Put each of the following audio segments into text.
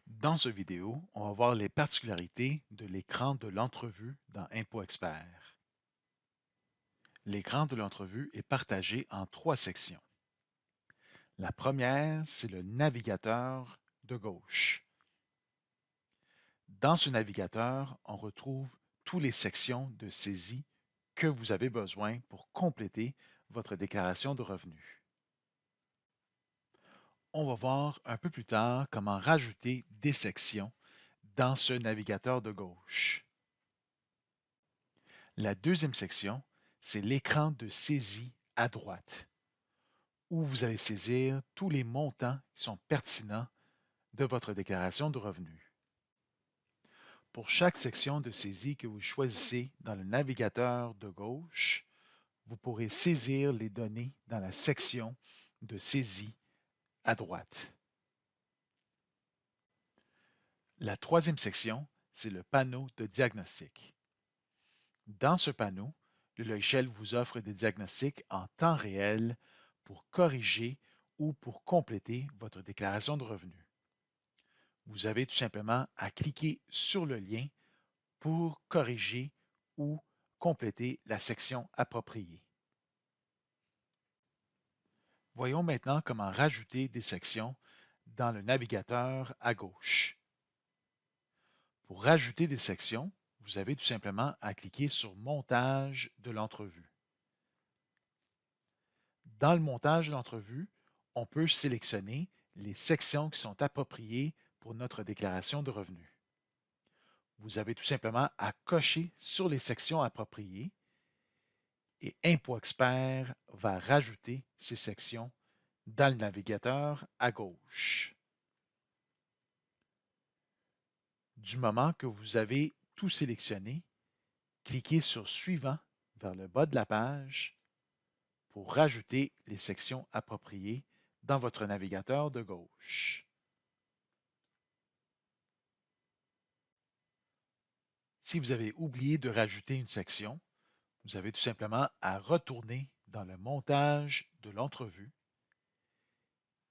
Dans cette vidéo, on va voir les particularités de l'écran de l'entrevue dans Impôt Expert. L'écran de l'entrevue est partagé en trois sections. La première, c'est le navigateur de gauche. Dans ce navigateur, on retrouve toutes les sections de saisie que vous avez besoin pour compléter votre déclaration de revenus. On va voir un peu plus tard comment rajouter des sections dans ce navigateur de gauche. La deuxième section, c'est l'écran de saisie à droite, où vous allez saisir tous les montants qui sont pertinents de votre déclaration de revenus. Pour chaque section de saisie que vous choisissez dans le navigateur de gauche, vous pourrez saisir les données dans la section de saisie à droite. La troisième section, c'est le panneau de diagnostic. Dans ce panneau, le logiciel vous offre des diagnostics en temps réel pour corriger ou pour compléter votre déclaration de revenus. Vous avez tout simplement à cliquer sur le lien pour corriger ou compléter la section appropriée. Voyons maintenant comment rajouter des sections dans le navigateur à gauche. Pour rajouter des sections, vous avez tout simplement à cliquer sur Montage de l'entrevue. Dans le montage de l'entrevue, on peut sélectionner les sections qui sont appropriées pour notre déclaration de revenus. Vous avez tout simplement à cocher sur les sections appropriées et Impôt Expert va rajouter ces sections dans le navigateur à gauche. Du moment que vous avez tout sélectionné, cliquez sur Suivant vers le bas de la page pour rajouter les sections appropriées dans votre navigateur de gauche. Si vous avez oublié de rajouter une section, vous avez tout simplement à retourner dans le montage de l'entrevue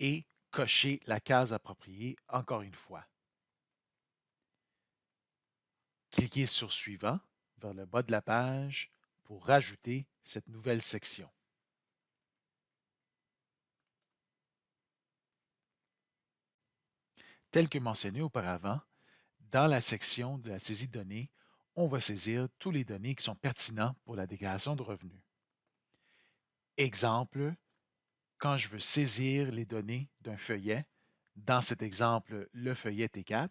et cocher la case appropriée encore une fois. Cliquez sur Suivant vers le bas de la page pour rajouter cette nouvelle section. Tel que mentionné auparavant, dans la section de la saisie de données, on va saisir tous les données qui sont pertinents pour la déclaration de revenus. Exemple, quand je veux saisir les données d'un feuillet, dans cet exemple, le feuillet T4,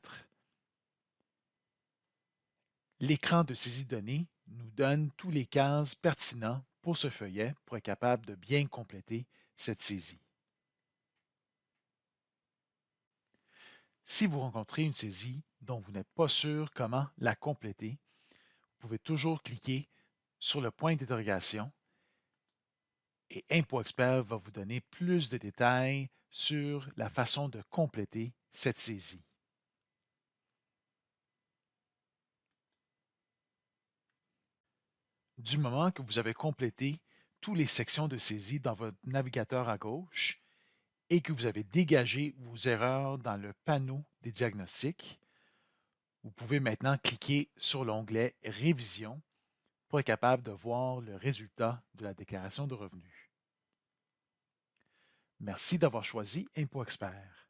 l'écran de saisie de données nous donne tous les cases pertinents pour ce feuillet pour être capable de bien compléter cette saisie. Si vous rencontrez une saisie dont vous n'êtes pas sûr comment la compléter, vous pouvez toujours cliquer sur le point d'interrogation et Impôt Expert va vous donner plus de détails sur la façon de compléter cette saisie. Du moment que vous avez complété toutes les sections de saisie dans votre navigateur à gauche et que vous avez dégagé vos erreurs dans le panneau des diagnostics, vous pouvez maintenant cliquer sur l'onglet Révision pour être capable de voir le résultat de la déclaration de revenus. Merci d'avoir choisi Impôt Expert.